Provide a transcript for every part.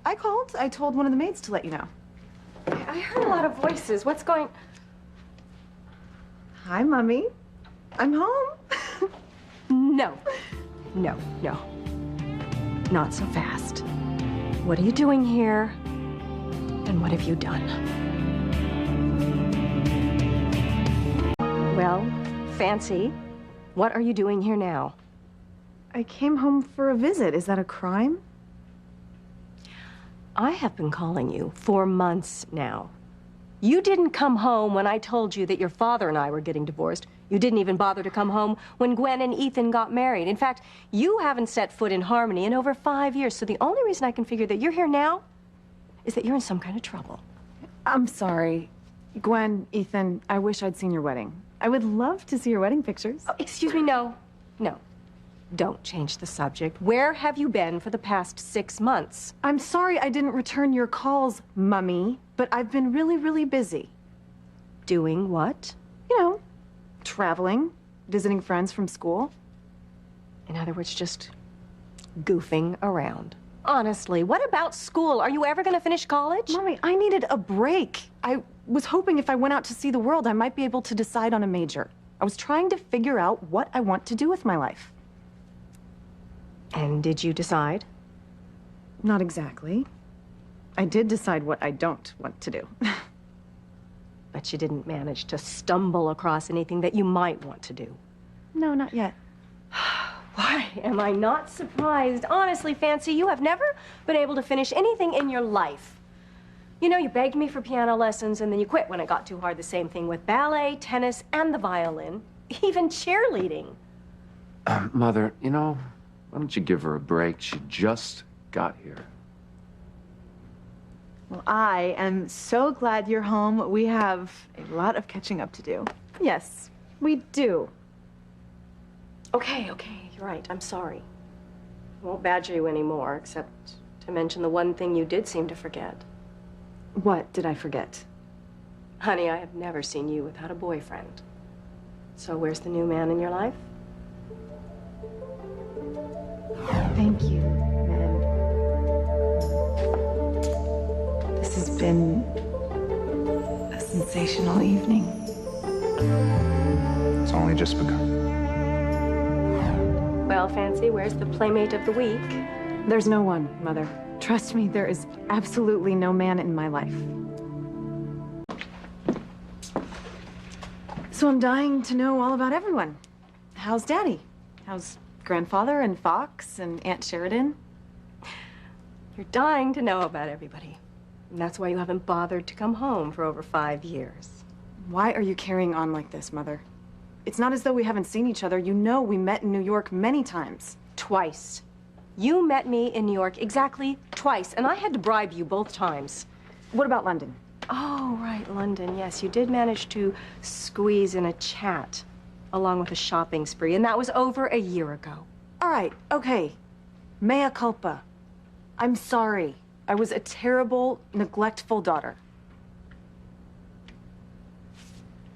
I called. I told one of the maids to let you know. I heard a lot of voices. What's going... Hi, Mummy. I'm home. No. No. Not so fast. What are you doing here? And what have you done? Well, Fancy, what are you doing here now? I came home for a visit. Is that a crime? I have been calling you for months now. You didn't come home when I told you that your father and I were getting divorced. You didn't even bother to come home when Gwen and Ethan got married. In fact, you haven't set foot in Harmony in over 5 years, so the only reason I can figure that you're here now is that you're in some kind of trouble. I'm sorry. Gwen, Ethan, I wish I'd seen your wedding. I would love to see your wedding pictures. Oh, excuse me, no. Don't change the subject. Where have you been for the past 6 months? I'm sorry I didn't return your calls, Mummy, but I've been really, really busy. Doing what? You know, traveling, visiting friends from school. In other words, just goofing around. Honestly, what about school? Are you ever going to finish college? Mommy, I needed a break. I was hoping if I went out to see the world, I might be able to decide on a major. I was trying to figure out what I want to do with my life. And did you decide? Not exactly. I did decide what I don't want to do. But you didn't manage to stumble across anything that you might want to do. No, not yet. Why am I not surprised? Honestly, Fancy, you have never been able to finish anything in your life. You know, you begged me for piano lessons and then you quit when it got too hard. The same thing with ballet, tennis, and the violin. Even cheerleading. Mother, you know, why don't you give her a break? She just got here. Well, I am so glad you're home. We have a lot of catching up to do. Yes, we do. Okay, you're right. I'm sorry. I won't badger you anymore, except to mention the one thing you did seem to forget. What did I forget? Honey, I have never seen you without a boyfriend. So where's the new man in your life? Thank you, Mom. This has been a sensational evening. It's only just begun. Well, Fancy, where's the playmate of the week? There's no one, Mother. Trust me, there is absolutely no man in my life. So I'm dying to know all about everyone. How's Daddy? How's Grandfather and Fox and Aunt Sheridan? You're dying to know about everybody. And that's why you haven't bothered to come home for over 5 years. Why are you carrying on like this, Mother? It's not as though we haven't seen each other. You know we met in New York many times. Twice. You met me in New York exactly twice, and I had to bribe you both times. What about London? Oh, right, London. Yes, you did manage to squeeze in a chat along with a shopping spree, and that was over a year ago. All right, okay. Mea culpa. I'm sorry. I was a terrible, neglectful daughter.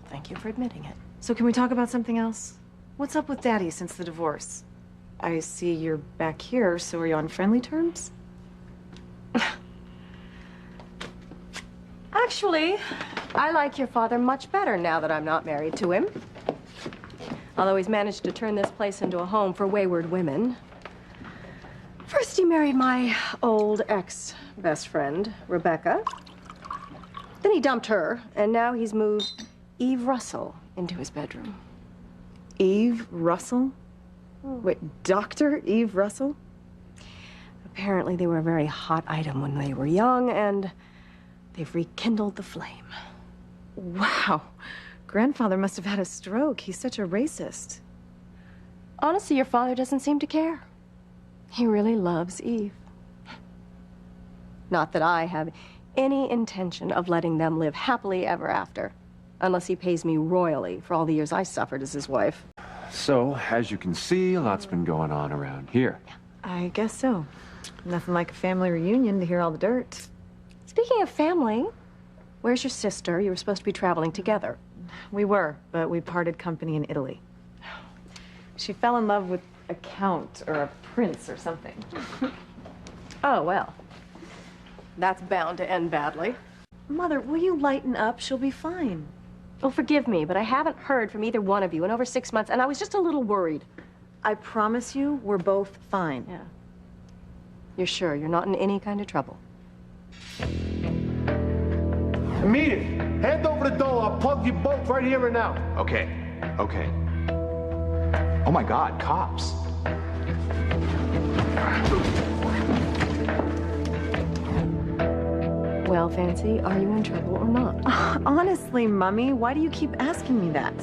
Thank you for admitting it. So can we talk about something else? What's up with Daddy since the divorce? I see you're back here, so are you on friendly terms? Actually, I like your father much better now that I'm not married to him. Although he's managed to turn this place into a home for wayward women. First, he married my old ex-best friend, Rebecca. Then he dumped her, and now he's moved Eve Russell into his bedroom. Eve Russell? Wait, Dr. Eve Russell? Apparently, they were a very hot item when they were young, and they've rekindled the flame. Wow. Grandfather must have had a stroke. He's such a racist. Honestly, your father doesn't seem to care. He really loves Eve. Not that I have any intention of letting them live happily ever after, unless he pays me royally for all the years I suffered as his wife. So, as you can see, a lot's been going on around here. I guess so. Nothing like a family reunion to hear all the dirt. Speaking of family, where's your sister? You were supposed to be traveling together. We were, but we parted company in Italy. She fell in love with a count or a prince or something. Oh, well. that's bound to end badly. Mother, will you lighten up? She'll be fine. Oh, forgive me, but I haven't heard from either one of you in over 6 months, and I was just a little worried. I promise you, we're both fine. Yeah. You're sure you're not in any kind of trouble? Immediate. Hand over the dough. I'll plug you both right here and now. Okay, okay. Oh my God, cops. Well, Fancy, are you in trouble or not? Honestly, Mummy, why do you keep asking me that?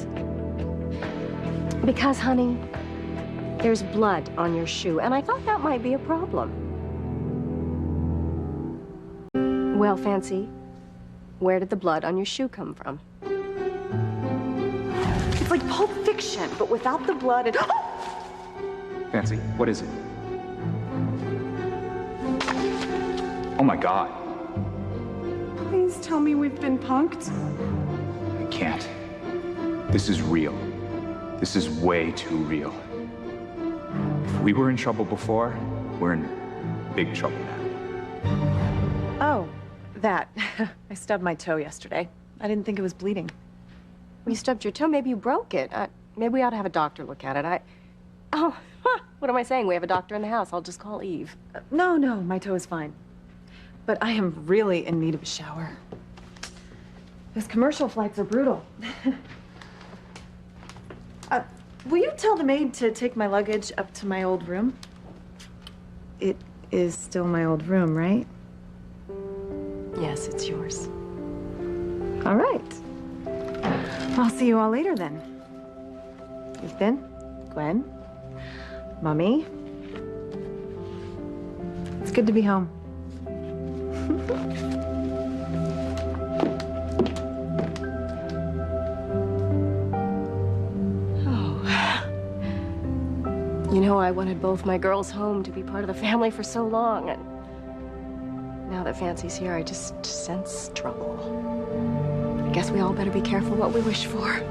Because, honey, there's blood on your shoe, and I thought that might be a problem. Well, Fancy, where did the blood on your shoe come from? It's like Pulp Fiction, but without the blood and... Fancy, what is it? Oh my God. Please tell me we've been punked. I can't. This is real. This is way too real. If we were in trouble before, we're in big trouble now. Oh, that. I stubbed my toe yesterday. I didn't think it was bleeding. You stubbed your toe. Maybe you broke it. Maybe we ought to have a doctor look at it. Oh, what am I saying? We have a doctor in the house. I'll just call Eve. No, my toe is fine. But I am really in need of a shower. Those commercial flights are brutal. Will you tell the maid to take my luggage up to my old room? It is still my old room, right? Yes, it's yours. All right. I'll see you all later then. Ethan, Gwen, Mummy. It's good to be home. You know, I wanted both my girls home to be part of the family for so long, and now that Fancy's here, I just sense trouble. I guess we all better be careful what we wish for.